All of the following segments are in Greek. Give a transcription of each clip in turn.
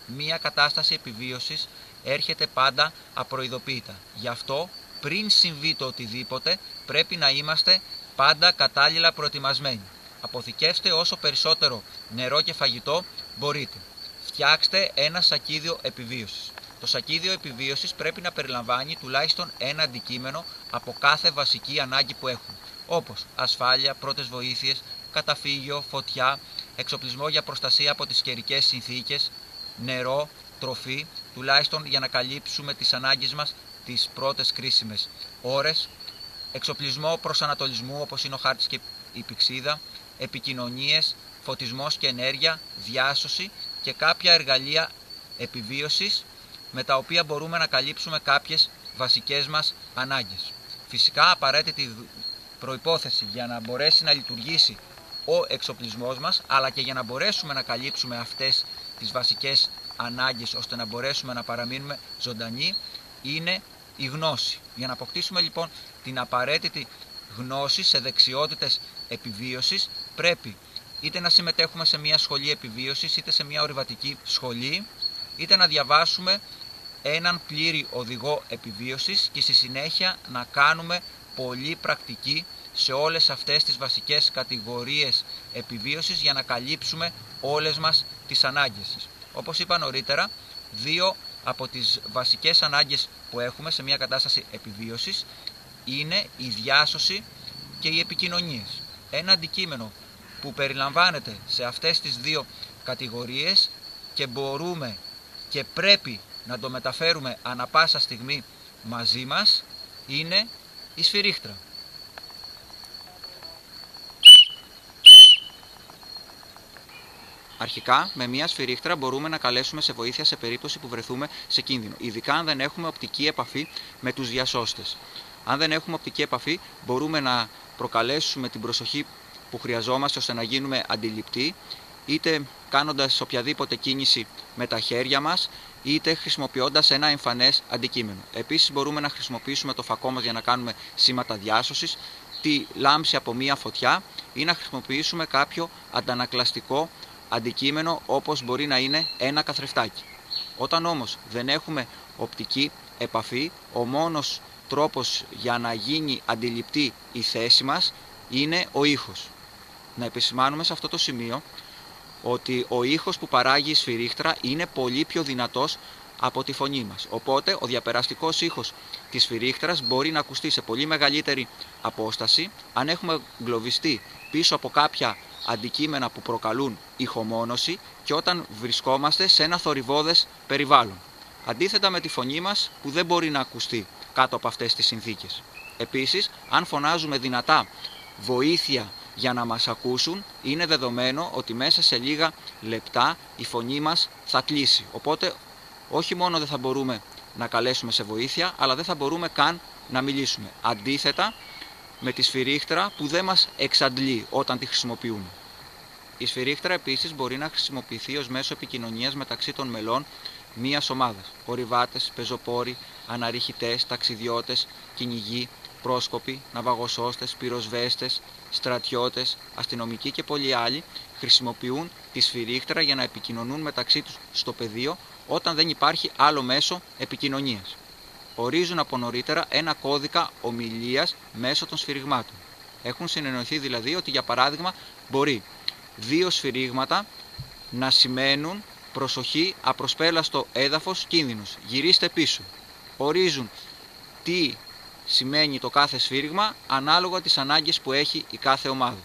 μία κατάσταση επιβίωσης έρχεται πάντα απροειδοποίητα. Γι' αυτό, πριν συμβεί το οτιδήποτε, πρέπει να είμαστε πάντα κατάλληλα προετοιμασμένοι. Αποθηκεύστε όσο περισσότερο νερό και φαγητό μπορείτε. Φτιάξτε ένα σακίδιο επιβίωσης. Το σακίδιο επιβίωσης πρέπει να περιλαμβάνει τουλάχιστον ένα αντικείμενο από κάθε βασική ανάγκη που έχουμε, όπως ασφάλεια, πρώτες βοήθειες, καταφύγιο, φωτιά, εξοπλισμό για προστασία από τις καιρικές συνθήκες, νερό, τροφή, τουλάχιστον για να καλύψουμε τις ανάγκες μας τις πρώτες κρίσιμες ώρες, εξοπλισμό προσανατολισμού όπως είναι ο χάρτης και η πυξίδα, επικοινωνίες, φωτισμός και ενέργεια, διάσωση και κάποια εργαλεία επιβίωσης με τα οποία μπορούμε να καλύψουμε κάποιες βασικές μας ανάγκες. Φυσικά απαραίτητη προϋπόθεση για να μπορέσει να λειτουργήσει ο εξοπλισμός μας, αλλά και για να μπορέσουμε να καλύψουμε αυτές τις βασικές ανάγκες ώστε να μπορέσουμε να παραμείνουμε ζωντανοί, είναι η γνώση. Για να αποκτήσουμε λοιπόν την απαραίτητη γνώση σε δεξιότητες επιβίωσης, πρέπει είτε να συμμετέχουμε σε μια σχολή επιβίωσης, είτε σε μια ορειβατική σχολή, είτε να διαβάσουμε έναν πλήρη οδηγό επιβίωσης και στη συνέχεια να κάνουμε πολύ πρακτική σε όλες αυτές τις βασικές κατηγορίες επιβίωσης για να καλύψουμε όλες μας τις ανάγκες. Όπως είπα νωρίτερα, δύο από τις βασικές ανάγκες που έχουμε σε μια κατάσταση επιβίωσης είναι η διάσωση και οι επικοινωνίες. Ένα αντικείμενο που περιλαμβάνεται σε αυτές τις δύο κατηγορίες και μπορούμε και πρέπει να το μεταφέρουμε ανα πάσα στιγμή μαζί μας είναι η σφυρίχτρα. Αρχικά, με μια σφυρίχτρα μπορούμε να καλέσουμε σε βοήθεια σε περίπτωση που βρεθούμε σε κίνδυνο, ειδικά αν δεν έχουμε οπτική επαφή με τους διασώστες. Αν δεν έχουμε οπτική επαφή, μπορούμε να προκαλέσουμε την προσοχή που χρειαζόμαστε ώστε να γίνουμε αντιληπτοί, είτε κάνοντας οποιαδήποτε κίνηση με τα χέρια μας, είτε χρησιμοποιώντας ένα εμφανές αντικείμενο. Επίσης, μπορούμε να χρησιμοποιήσουμε το φακό μας για να κάνουμε σήματα διάσωσης, τη λάμψη από μία φωτιά ή να χρησιμοποιήσουμε κάποιο αντανακλαστικό αντικείμενο όπως μπορεί να είναι ένα καθρεφτάκι. Όταν όμως δεν έχουμε οπτική επαφή, ο μόνος τρόπος για να γίνει αντιληπτή η θέση μας είναι ο ήχος. Να επισημάνουμε σε αυτό το σημείο ότι ο ήχος που παράγει η σφυρίχτρα είναι πολύ πιο δυνατός από τη φωνή μας. Οπότε ο διαπεραστικός ήχος της σφυρίχτρας μπορεί να ακουστεί σε πολύ μεγαλύτερη απόσταση αν έχουμε εγκλωβιστεί πίσω από κάποια αντικείμενα που προκαλούν ηχομόνωση και όταν βρισκόμαστε σε ένα θορυβώδες περιβάλλον. Αντίθετα με τη φωνή μας που δεν μπορεί να ακουστεί κάτω από αυτές τις συνθήκες. Επίσης, αν φωνάζουμε δυνατά βοήθεια για να μας ακούσουν, είναι δεδομένο ότι μέσα σε λίγα λεπτά η φωνή μας θα κλείσει. Οπότε όχι μόνο δεν θα μπορούμε να καλέσουμε σε βοήθεια, αλλά δεν θα μπορούμε καν να μιλήσουμε. Αντίθετα με τη σφυρίχτρα που δεν μας εξαντλεί όταν τη χρησιμοποιούμε. Η σφυρίχτρα επίσης μπορεί να χρησιμοποιηθεί ως μέσο επικοινωνίας μεταξύ των μελών μιας ομάδας. Ορειβάτες, πεζοπόροι, αναρριχητές, ταξιδιώτες, κυνηγοί, πρόσκοποι, ναυαγοσώστες, πυροσβέστες, στρατιώτες, αστυνομικοί και πολλοί άλλοι χρησιμοποιούν τη σφυρίχτρα για να επικοινωνούν μεταξύ τους στο πεδίο όταν δεν υπάρχει άλλο μέσο επικοινωνίας. Ορίζουν από νωρίτερα ένα κώδικα ομιλίας μέσω των σφυριγμάτων. Έχουν συνεννοηθεί δηλαδή ότι για παράδειγμα μπορεί 2 σφυρίγματα να σημαίνουν προσοχή, απροσπέλαστο έδαφος, κίνδυνος, γυρίστε πίσω. Ορίζουν τι σημαίνει το κάθε σφύριγμα ανάλογα τις ανάγκες που έχει η κάθε ομάδα.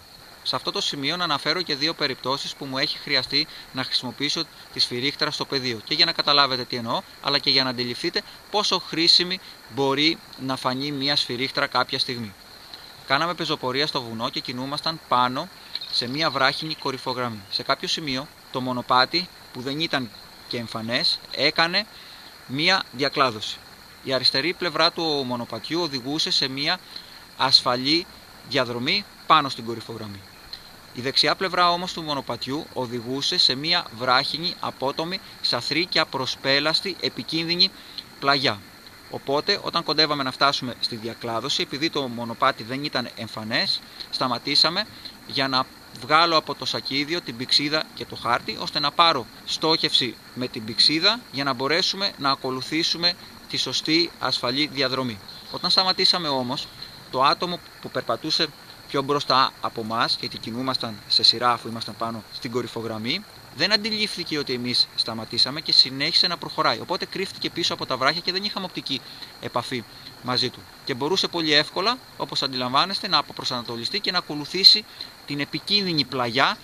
Σε αυτό το σημείο να αναφέρω και 2 περιπτώσεις που μου έχει χρειαστεί να χρησιμοποιήσω τη σφυρίχτρα στο πεδίο και για να καταλάβετε τι εννοώ, αλλά και για να αντιληφθείτε πόσο χρήσιμη μπορεί να φανεί μια σφυρίχτρα κάποια στιγμή. Κάναμε πεζοπορία στο βουνό και κινούμασταν πάνω σε μια βράχινη κορυφογραμμή. Σε κάποιο σημείο το μονοπάτι, που δεν ήταν και εμφανές, έκανε μια διακλάδωση. Η αριστερή πλευρά του μονοπατιού οδηγούσε σε μια ασφαλή διαδρομή πάνω στην κορυφογραμμή. Η δεξιά πλευρά όμως του μονοπατιού οδηγούσε σε μια βράχινη, απότομη, σαθρή και απροσπέλαστη επικίνδυνη πλαγιά. Οπότε, όταν κοντεύαμε να φτάσουμε στη διακλάδωση, επειδή το μονοπάτι δεν ήταν εμφανές, σταματήσαμε για να βγάλω από το σακίδιο την πηξίδα και το χάρτη, ώστε να πάρω στόχευση με την πηξίδα για να μπορέσουμε να ακολουθήσουμε τη σωστή ασφαλή διαδρομή. Όταν σταματήσαμε όμως, το άτομο που περπατούσε πιο μπροστά από εμάς, γιατί κινούμασταν σε σειρά αφού ήμασταν πάνω στην κορυφογραμμή, δεν αντιλήφθηκε ότι εμείς σταματήσαμε και συνέχισε να προχωράει. Οπότε κρύφτηκε πίσω από τα βράχια και δεν είχαμε οπτική επαφή μαζί του. Και μπορούσε πολύ εύκολα, όπως αντιλαμβάνεστε, να αποπροσανατολιστεί και να ακολουθήσει την επικίνδυνη πλαγιά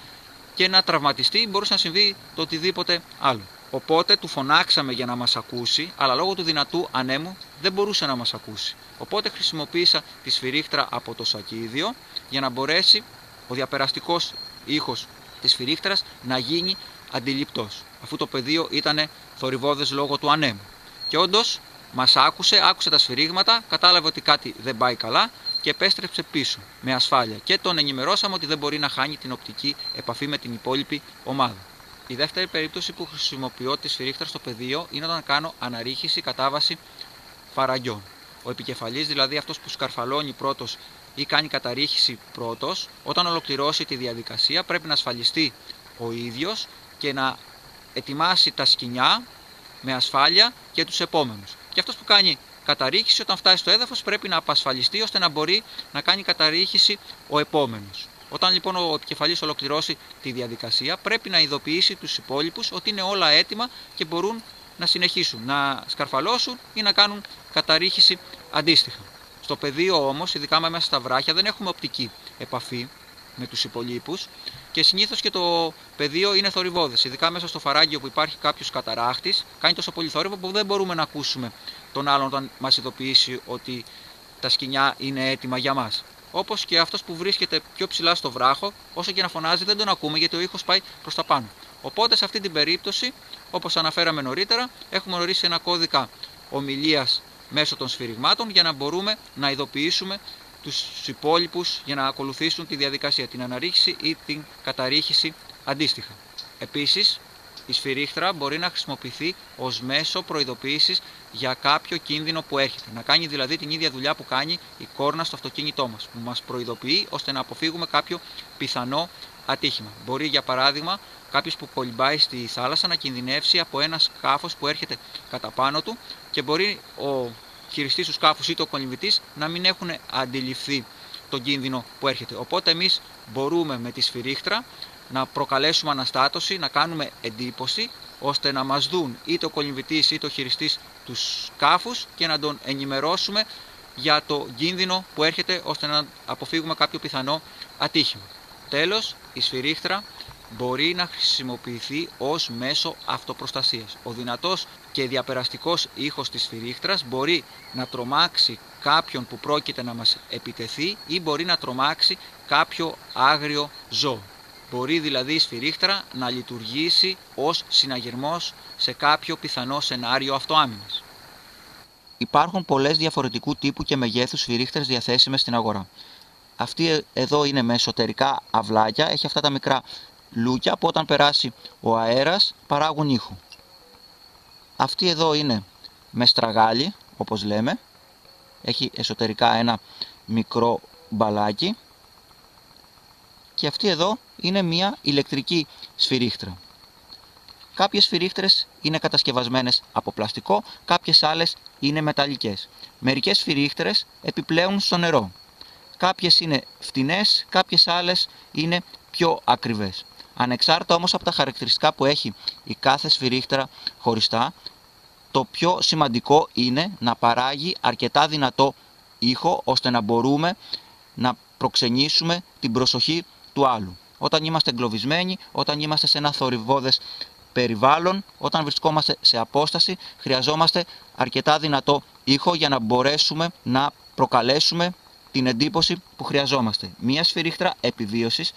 και να τραυματιστεί, μπορούσε να συμβεί το οτιδήποτε άλλο. Οπότε του φωνάξαμε για να μας ακούσει, αλλά λόγω του δυνατού ανέμου δεν μπορούσε να μας ακούσει. Οπότε χρησιμοποίησα τη σφυρίχτρα από το σακίδιο για να μπορέσει ο διαπεραστικός ήχος της σφυρίχτρας να γίνει αντιληπτός, αφού το πεδίο ήταν θορυβώδες λόγω του ανέμου. Και όντως μας άκουσε τα σφυρίγματα, κατάλαβε ότι κάτι δεν πάει καλά και επέστρεψε πίσω με ασφάλεια. Και τον ενημερώσαμε ότι δεν μπορεί να χάνει την οπτική επαφή με την υπόλοιπη ομάδα. Η δεύτερη περίπτωση που χρησιμοποιώ τη σφυρίχτρα στο πεδίο είναι όταν κάνω αναρρίχηση κατάβαση φαραγγιών. Ο επικεφαλής, δηλαδή αυτός που σκαρφαλώνει πρώτος ή κάνει καταρρίχηση πρώτος, όταν ολοκληρώσει τη διαδικασία πρέπει να ασφαλιστεί ο ίδιος και να ετοιμάσει τα σκοινιά με ασφάλεια και τους επόμενους. Και αυτός που κάνει καταρρίχηση, όταν φτάσει στο έδαφος, πρέπει να απασφαλιστεί ώστε να μπορεί να κάνει καταρρίχηση ο επόμενος. Όταν λοιπόν ο επικεφαλής ολοκληρώσει τη διαδικασία, πρέπει να ειδοποιήσει τους υπόλοιπους ότι είναι όλα έτοιμα και μπορούν να συνεχίσουν, να σκαρφαλώσουν ή να κάνουν καταρρίχηση αντίστοιχα. Στο πεδίο όμως, ειδικά μέσα στα βράχια, δεν έχουμε οπτική επαφή με τους υπολείπους και συνήθως και το πεδίο είναι θορυβώδες. Ειδικά μέσα στο φαράγγιο που υπάρχει κάποιος καταράχτης, κάνει τόσο πολύ θόρυβο που δεν μπορούμε να ακούσουμε τον άλλον όταν μας ειδοποιήσει ότι τα σκοινιά είναι έτοιμα για μας. Όπως και αυτός που βρίσκεται πιο ψηλά στο βράχο, όσο και να φωνάζει δεν τον ακούμε γιατί ο ήχος πάει προς τα πάνω. Οπότε σε αυτή την περίπτωση, όπως αναφέραμε νωρίτερα, έχουμε ορίσει ένα κώδικα ομιλίας μέσω των σφυριγμάτων για να μπορούμε να ειδοποιήσουμε τους υπόλοιπους για να ακολουθήσουν τη διαδικασία, την αναρρίχηση ή την καταρρίχηση αντίστοιχα. Επίσης, η σφυρίχτρα μπορεί να χρησιμοποιηθεί ως μέσο προειδοποίησης για κάποιο κίνδυνο που έρχεται. Να κάνει δηλαδή την ίδια δουλειά που κάνει η κόρνα στο αυτοκίνητό μας, που μας προειδοποιεί ώστε να αποφύγουμε κάποιο πιθανό ατύχημα. Μπορεί για παράδειγμα κάποιος που κολυμπάει στη θάλασσα να κινδυνεύσει από ένα σκάφος που έρχεται κατά πάνω του και μπορεί ο χειριστής του σκάφους ή το κολυμβητής να μην έχουν αντιληφθεί τον κίνδυνο που έρχεται. Οπότε εμείς μπορούμε με τη σφυρίχτρα να προκαλέσουμε αναστάτωση, να κάνουμε εντύπωση, ώστε να μας δουν είτε ο κολυμβητής είτε ο χειριστής του σκάφους και να τον ενημερώσουμε για το κίνδυνο που έρχεται, ώστε να αποφύγουμε κάποιο πιθανό ατύχημα. Τέλος, η σφυρίχτρα μπορεί να χρησιμοποιηθεί ως μέσο αυτοπροστασίας. Ο δυνατός και διαπεραστικός ήχος της σφυρίχτρας μπορεί να τρομάξει κάποιον που πρόκειται να μας επιτεθεί ή μπορεί να τρομάξει κάποιο άγριο ζώο. Μπορεί δηλαδή η σφυρίχτρα να λειτουργήσει ως συναγερμός σε κάποιο πιθανό σενάριο αυτοάμυνας. Υπάρχουν πολλές διαφορετικού τύπου και μεγέθους σφυρίχτρες διαθέσιμες στην αγορά. Αυτή εδώ είναι με εσωτερικά αυλάκια, έχει αυτά τα μικρά λούκια που όταν περάσει ο αέρας παράγουν ήχο. Αυτή εδώ είναι με στραγάλι, όπως λέμε, έχει εσωτερικά ένα μικρό μπαλάκι. Και αυτή εδώ είναι μια ηλεκτρική σφυρίχτρα. Κάποιες σφυρίχτρες είναι κατασκευασμένες από πλαστικό, κάποιες άλλες είναι μεταλλικές. Μερικές σφυρίχτρες επιπλέουν στο νερό. Κάποιες είναι φτηνές, κάποιες άλλες είναι πιο ακριβές. Ανεξάρτητα όμως από τα χαρακτηριστικά που έχει η κάθε σφυρίχτρα χωριστά, το πιο σημαντικό είναι να παράγει αρκετά δυνατό ήχο, ώστε να μπορούμε να προξενήσουμε την προσοχή του άλλου. Όταν είμαστε εγκλωβισμένοι, όταν είμαστε σε ένα θορυβώδες περιβάλλον, όταν βρισκόμαστε σε απόσταση, χρειαζόμαστε αρκετά δυνατό ήχο για να μπορέσουμε να προκαλέσουμε την εντύπωση που χρειαζόμαστε. Μία σφυρίχτρα επιβίωσης,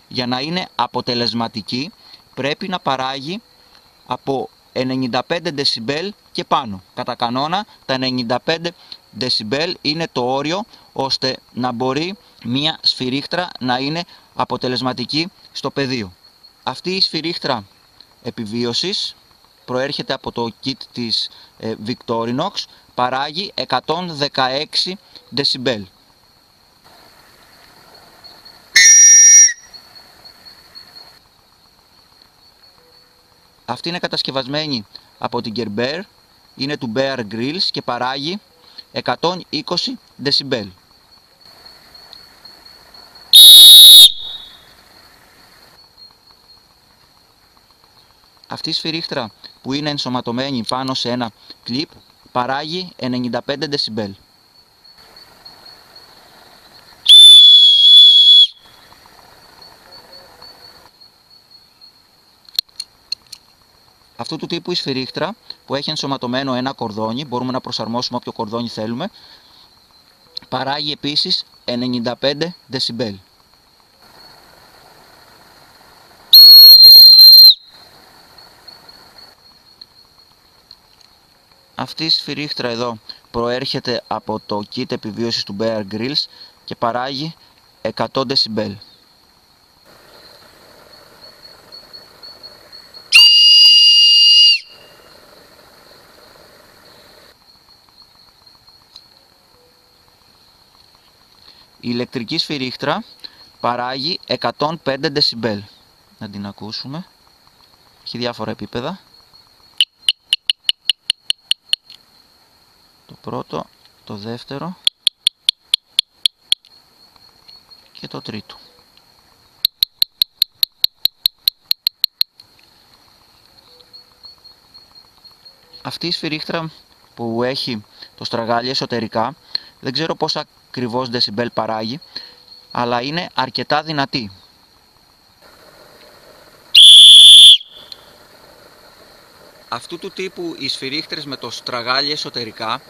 για να είναι αποτελεσματική, πρέπει να παράγει από 95 δεσιμπέλ και πάνω. Κατά κανόνα, τα 95 δεσιμπέλ είναι το όριο, ώστε να μπορεί μία σφυρίχτρα να είναι αποτελεσματική στο πεδίο. Αυτή η σφυρίχτρα επιβίωσης προέρχεται από το kit της Victorinox, παράγει 116 δεσιμπέλ. Αυτή είναι κατασκευασμένη από την Gerber, είναι του Bear Grylls και παράγει 120 δεσιμπέλ. Αυτή η σφυρίχτρα που είναι ενσωματωμένη πάνω σε ένα κλιπ παράγει 95 δεσιμπέλ. Αυτού του τύπου η σφυρίχτρα που έχει ενσωματωμένο ένα κορδόνι, μπορούμε να προσαρμόσουμε όποιο κορδόνι θέλουμε, παράγει επίσης 95 δεσιμπέλ. Αυτή η σφυρίχτρα εδώ προέρχεται από το kit επιβίωσης του Bear Grylls και παράγει 100 δεσιμπέλ. Η ηλεκτρική σφυρίχτρα παράγει 105 δεσιμπέλ. Να την ακούσουμε. Έχει διάφορα επίπεδα. Το πρώτο, το δεύτερο και το τρίτο. Αυτή η σφυρίχτρα που έχει το στραγάλι εσωτερικά, δεν ξέρω πόσα ακριβώς δεσιμπέλ παράγει, αλλά είναι αρκετά δυνατή. Αυτού του τύπου οι σφυρίχτρες με το στραγάλι εσωτερικά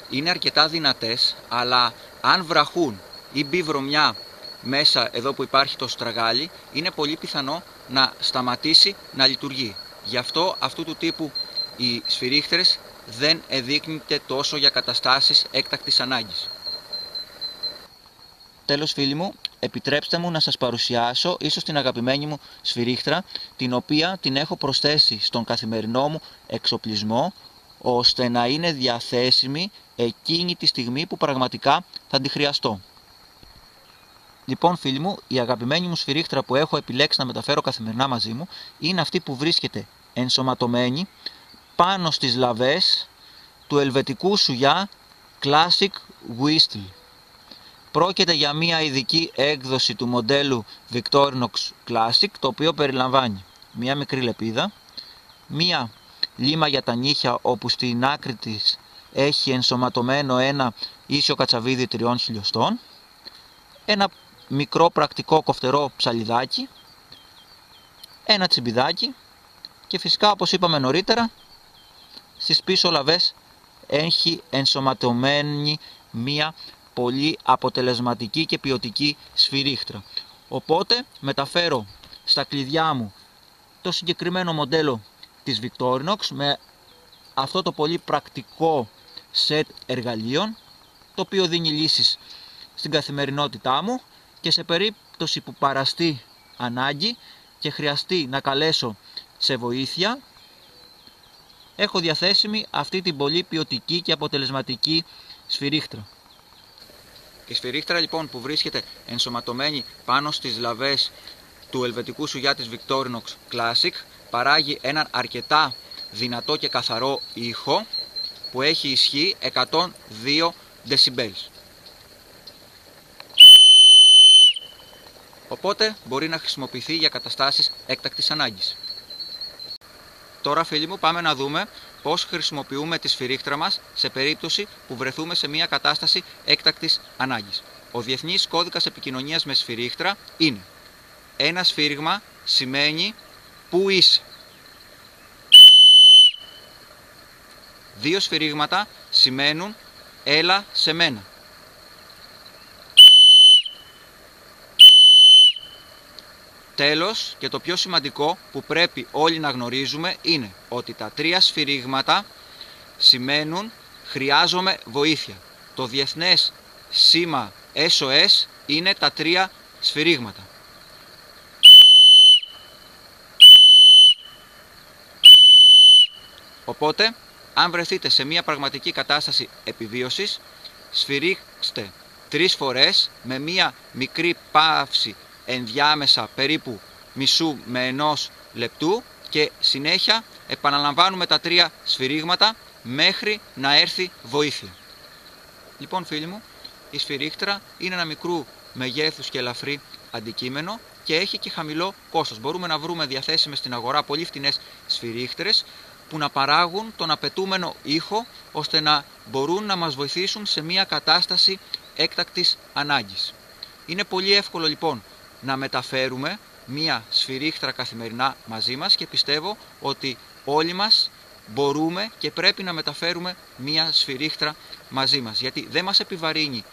είναι αρκετά δυνατές, αλλά αν βραχούν ή μπει βρωμιά μέσα εδώ που υπάρχει το στραγάλι, είναι πολύ πιθανό να σταματήσει να λειτουργεί. Γι' αυτό αυτού του τύπου οι σφυρίχτρες δεν εδείκνυται τόσο για καταστάσεις έκτακτης ανάγκης. Τέλος φίλοι μου, επιτρέψτε μου να σας παρουσιάσω ίσως την αγαπημένη μου σφυρίχτρα, την οποία την έχω προσθέσει στον καθημερινό μου εξοπλισμό, ώστε να είναι διαθέσιμη εκείνη τη στιγμή που πραγματικά θα τη χρειαστώ. Λοιπόν φίλοι μου, η αγαπημένη μου σφυρίχτρα που έχω επιλέξει να μεταφέρω καθημερινά μαζί μου είναι αυτή που βρίσκεται ενσωματωμένη πάνω στις λαβές του ελβετικού σουγιά Classic Whistle. Πρόκειται για μια ειδική έκδοση του μοντέλου Victorinox Classic, το οποίο περιλαμβάνει μια μικρή λεπίδα, μια λίμα για τα νύχια όπου στην άκρη της έχει ενσωματωμένο ένα ίσιο κατσαβίδι 3 χιλιοστών, ένα μικρό πρακτικό κοφτερό ψαλιδάκι, ένα τσιμπιδάκι και φυσικά, όπως είπαμε νωρίτερα, στις πίσω λαβές έχει ενσωματωμένη μια πολύ αποτελεσματική και ποιοτική σφυρίχτρα. Οπότε μεταφέρω στα κλειδιά μου το συγκεκριμένο μοντέλο της Victorinox με αυτό το πολύ πρακτικό σετ εργαλείων, το οποίο δίνει λύσεις στην καθημερινότητά μου, και σε περίπτωση που παραστεί ανάγκη και χρειαστεί να καλέσω σε βοήθεια, έχω διαθέσιμη αυτή την πολύ ποιοτική και αποτελεσματική σφυρίχτρα. Η σφυρίχτρα λοιπόν που βρίσκεται ενσωματωμένη πάνω στις λαβές του ελβετικού σουγιά της Victorinox Classic παράγει έναν αρκετά δυνατό και καθαρό ήχο που έχει ισχύ 102 δεσιμπέλ. Οπότε μπορεί να χρησιμοποιηθεί για καταστάσεις έκτακτης ανάγκης. Τώρα φίλοι μου, πάμε να δούμε πώς χρησιμοποιούμε τη σφυρίχτρα μας σε περίπτωση που βρεθούμε σε μια κατάσταση έκτακτης ανάγκης. Ο Διεθνής Κώδικας Επικοινωνίας με σφυρίχτρα είναι: ένα σφύριγμα σημαίνει «Πού είσαι?». 2 σφυρίγματα σημαίνουν «Έλα σε μένα». Τέλος, και το πιο σημαντικό που πρέπει όλοι να γνωρίζουμε είναι ότι τα 3 σφυρίγματα σημαίνουν «Χρειάζομαι βοήθεια». Το διεθνές σήμα SOS είναι τα 3 σφυρίγματα. Οπότε, αν βρεθείτε σε μια πραγματική κατάσταση επιβίωσης, σφυρίξτε 3 φορές με μια μικρή παύση ενδιάμεσα περίπου μισού με 1 λεπτού και συνέχεια επαναλαμβάνουμε τα 3 σφυρίγματα μέχρι να έρθει βοήθεια. Λοιπόν φίλοι μου, η σφυρίχτρα είναι ένα μικρού μεγέθους και ελαφρύ αντικείμενο και έχει και χαμηλό κόστος. Μπορούμε να βρούμε διαθέσιμες στην αγορά πολύ φτηνές σφυρίχτρες που να παράγουν τον απαιτούμενο ήχο ώστε να μπορούν να μας βοηθήσουν σε μια κατάσταση έκτακτης ανάγκης. Είναι πολύ εύκολο λοιπόν να μεταφέρουμε μια σφυρίχτρα καθημερινά μαζί μας και πιστεύω ότι όλοι μας μπορούμε και πρέπει να μεταφέρουμε μια σφυρίχτρα μαζί μας, γιατί δεν μας επιβαρύνει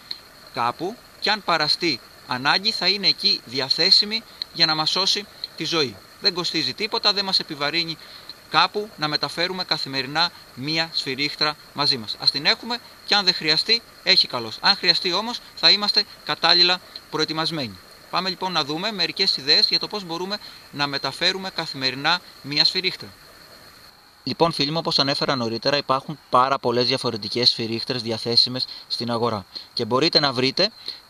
κάπου και αν παραστεί ανάγκη θα είναι εκεί διαθέσιμη για να μας σώσει τη ζωή. Δεν κοστίζει τίποτα, δεν μας επιβαρύνει κάπου να μεταφέρουμε καθημερινά μία σφυρίχτρα μαζί μας. Ας την έχουμε και αν δεν χρειαστεί, έχει καλώς. Αν χρειαστεί όμως, θα είμαστε κατάλληλα προετοιμασμένοι. Πάμε λοιπόν να δούμε μερικές ιδέες για το πώς μπορούμε να μεταφέρουμε καθημερινά μία σφυρίχτρα. Λοιπόν φίλοι μου, όπως ανέφερα νωρίτερα, υπάρχουν πάρα πολλές διαφορετικές σφυρίχτρες διαθέσιμες στην αγορά και μπορείτε να βρείτε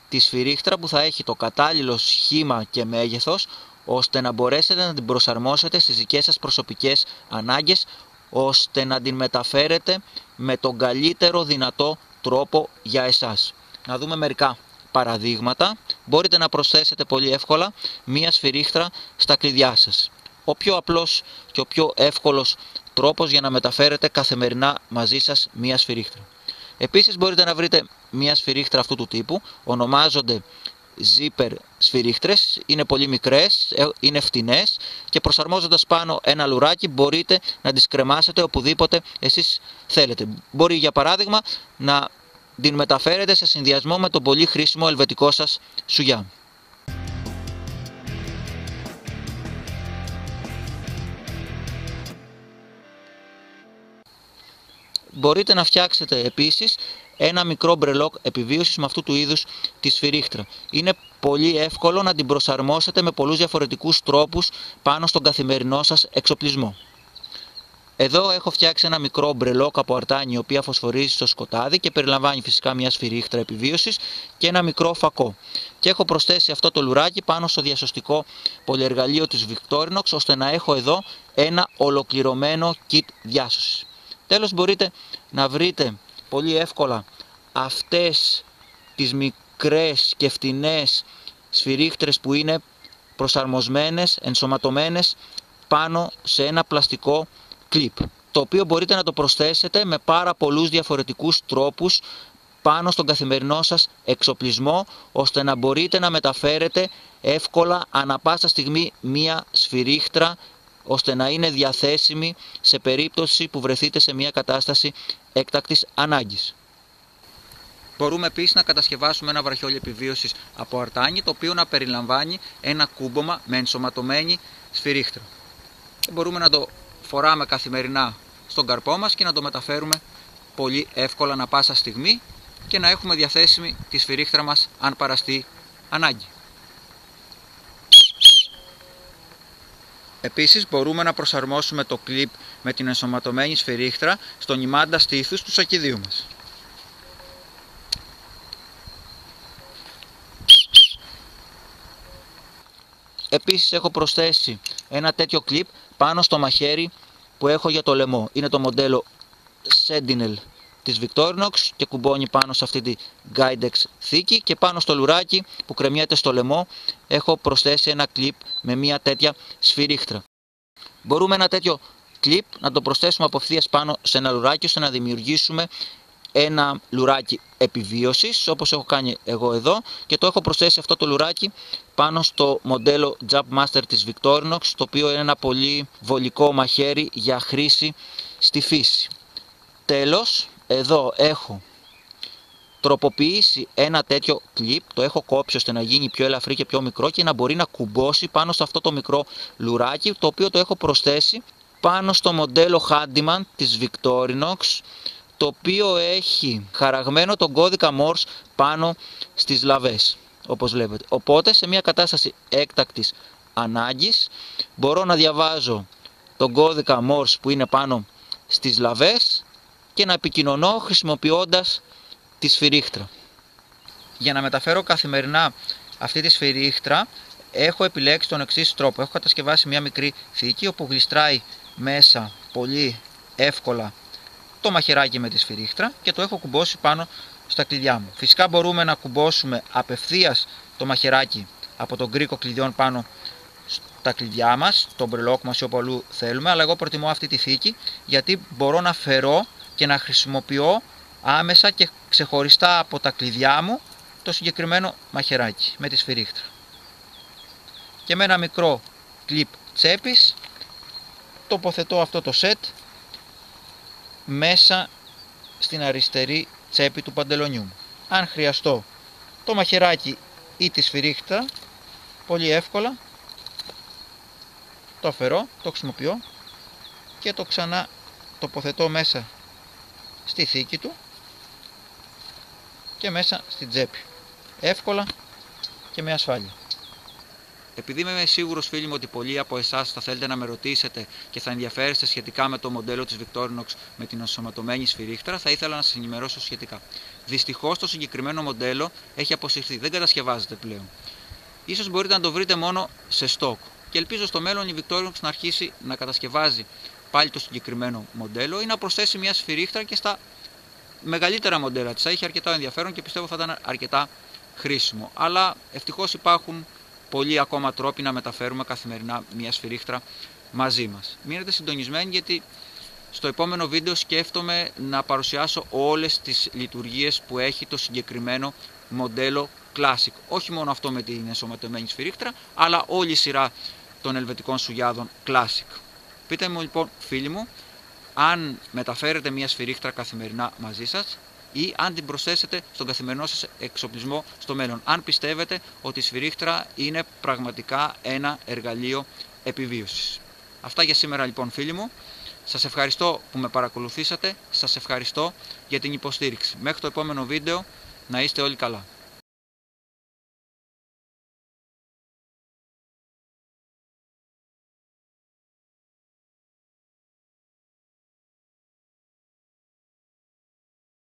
τη σφυρίχτρα που θα έχει το κατάλληλο σχήμα και μέγεθος ώστε να μπορέσετε να την προσαρμόσετε στις δικές σας προσωπικές ανάγκες, ώστε να την μεταφέρετε με τον καλύτερο δυνατό τρόπο για εσάς. Να δούμε μερικά παραδείγματα. Μπορείτε να προσθέσετε πολύ εύκολα μία σφυρίχτρα στα κλειδιά σας. Ο πιο απλός και ο πιο εύκολος τρόπος για να μεταφέρετε καθημερινά μαζί σας μία σφυρίχτρα. Επίσης μπορείτε να βρείτε μία σφυρίχτρα αυτού του τύπου, ονομάζονται zipper σφυρίχτρες, είναι πολύ μικρές, είναι φτηνές και προσαρμόζοντας πάνω ένα λουράκι μπορείτε να τις κρεμάσετε οπουδήποτε εσείς θέλετε. Μπορεί για παράδειγμα να την μεταφέρετε σε συνδυασμό με τον πολύ χρήσιμο ελβετικό σας σουγιά. Μπορείτε να φτιάξετε επίσης ένα μικρό μπρελόκ επιβίωσης με αυτού του είδους τη σφυρίχτρα. Είναι πολύ εύκολο να την προσαρμόσετε με πολλούς διαφορετικούς τρόπους πάνω στον καθημερινό σας εξοπλισμό. Εδώ έχω φτιάξει ένα μικρό μπρελόκ από αρτάνη η οποία φωσφορίζει στο σκοτάδι και περιλαμβάνει φυσικά μια σφυρίχτρα επιβίωσης και ένα μικρό φακό. Και έχω προσθέσει αυτό το λουράκι πάνω στο διασωστικό πολυεργαλείο της Victorinox ώστε να έχω εδώ ένα ολοκληρωμένο kit διάσωσης. Τέλος μπορείτε να βρείτε πολύ εύκολα αυτές τις μικρές και φτηνές σφυρίχτρες που είναι προσαρμοσμένες, ενσωματωμένες πάνω σε ένα πλαστικό κλιπ, το οποίο μπορείτε να το προσθέσετε με πάρα πολλούς διαφορετικούς τρόπους πάνω στον καθημερινό σας εξοπλισμό, ώστε να μπορείτε να μεταφέρετε εύκολα ανα πάσα στιγμή μία σφυρίχτρα, ώστε να είναι διαθέσιμη σε περίπτωση που βρεθείτε σε μια κατάσταση έκτακτης ανάγκης. Μπορούμε επίσης να κατασκευάσουμε ένα βραχιόλι επιβίωσης από αρτάνι, το οποίο να περιλαμβάνει ένα κούμπομα με ενσωματωμένη σφυρίχτρα. Μπορούμε να το φοράμε καθημερινά στον καρπό μας και να το μεταφέρουμε πολύ εύκολα ανα πάσα στιγμή και να έχουμε διαθέσιμη τη σφυρίχτρα μας αν παραστεί ανάγκη. Επίσης μπορούμε να προσαρμόσουμε το κλιπ με την ενσωματωμένη σφυρίχτρα στον ημάντα στήθους του σακιδίου μας. Επίσης έχω προσθέσει ένα τέτοιο κλιπ πάνω στο μαχαίρι που έχω για το λαιμό. Είναι το μοντέλο Sentinel της Victorinox και κουμπώνει πάνω σε αυτή τη Guidex θήκη και πάνω στο λουράκι που κρεμιέται στο λαιμό έχω προσθέσει ένα κλιπ με μια τέτοια σφυρίχτρα. Μπορούμε ένα τέτοιο κλιπ να το προσθέσουμε απευθείας πάνω σε ένα λουράκι ώστε να δημιουργήσουμε ένα λουράκι επιβίωσης, όπως έχω κάνει εγώ εδώ, και το έχω προσθέσει αυτό το λουράκι πάνω στο μοντέλο Jumpmaster της Victorinox, το οποίο είναι ένα πολύ βολικό μαχαίρι για χρήση στη φύση. Τέλος, εδώ έχω τροποποιήσει ένα τέτοιο κλιπ, το έχω κόψει ώστε να γίνει πιο ελαφρύ και πιο μικρό και να μπορεί να κουμπώσει πάνω σε αυτό το μικρό λουράκι, το οποίο το έχω προσθέσει πάνω στο μοντέλο Handyman της Victorinox, το οποίο έχει χαραγμένο τον κώδικα Morse πάνω στις λαβές, όπως βλέπετε. Οπότε σε μια κατάσταση έκτακτης ανάγκης μπορώ να διαβάζω τον κώδικα Morse που είναι πάνω στις λαβές και να επικοινωνώ χρησιμοποιώντας τη σφυρίχτρα. Για να μεταφέρω καθημερινά αυτή τη σφυρίχτρα έχω επιλέξει τον εξής τρόπο. Έχω κατασκευάσει μια μικρή θήκη όπου γλιστράει μέσα πολύ εύκολα το μαχαιράκι με τη σφυρίχτρα και το έχω κουμπώσει πάνω στα κλειδιά μου. Φυσικά μπορούμε να κουμπώσουμε απευθείας το μαχαιράκι από τον κρίκο κλειδιών πάνω στα κλειδιά μας, τον μπρελόκ μας ή όπου αλλού θέλουμε, αλλά εγώ προτιμώ αυτή τη θήκη γιατί μπορώ να φερώ και να χρησιμοποιώ άμεσα και ξεχωριστά από τα κλειδιά μου το συγκεκριμένο μαχαιράκι με τη σφυρίχτρα. Και με ένα μικρό κλιπ τσέπης τοποθετώ αυτό το σετ μέσα στην αριστερή τσέπη του παντελονιού μου. Αν χρειαστώ το μαχαιράκι ή τη σφυρίχτρα, πολύ εύκολα το αφαιρώ, το χρησιμοποιώ και το ξανά τοποθετώ μέσα στη θήκη του και μέσα στην τσέπη. Εύκολα και με ασφάλεια. Επειδή είμαι σίγουρος, φίλοι μου, ότι πολλοί από εσάς θα θέλετε να με ρωτήσετε και θα ενδιαφέρεστε σχετικά με το μοντέλο της Victorinox με την ενσωματωμένη σφυρίχτρα, θα ήθελα να σας ενημερώσω σχετικά. Δυστυχώς το συγκεκριμένο μοντέλο έχει αποσυρθεί, δεν κατασκευάζεται πλέον. Ίσως μπορείτε να το βρείτε μόνο σε στόκ. Και ελπίζω στο μέλλον η Victorinox να αρχίσει να κατασκευάζει πάλι το συγκεκριμένο μοντέλο ή να προσθέσει μια σφυρίχτρα και στα μεγαλύτερα μοντέλα της. Θα είχε αρκετά ενδιαφέρον και πιστεύω θα ήταν αρκετά χρήσιμο. Αλλά ευτυχώς υπάρχουν πολλοί ακόμα τρόποι να μεταφέρουμε καθημερινά μια σφυρίχτρα μαζί μας. Μείνετε συντονισμένοι γιατί στο επόμενο βίντεο σκέφτομαι να παρουσιάσω όλες τις λειτουργίες που έχει το συγκεκριμένο μοντέλο Classic. Όχι μόνο αυτό με την ενσωματωμένη σφυρίχτρα, αλλά όλη η σειρά των ελβετικών σουγιάδων Classic. Πείτε μου λοιπόν, φίλοι μου, αν μεταφέρετε μια σφυρίχτρα καθημερινά μαζί σας ή αν την προσθέσετε στον καθημερινό σας εξοπλισμό στο μέλλον. Αν πιστεύετε ότι η σφυρίχτρα είναι πραγματικά ένα εργαλείο επιβίωσης. Αυτά για σήμερα λοιπόν, φίλοι μου. Σας ευχαριστώ που με παρακολουθήσατε. Σας ευχαριστώ για την υποστήριξη. Μέχρι το επόμενο βίντεο να είστε όλοι καλά.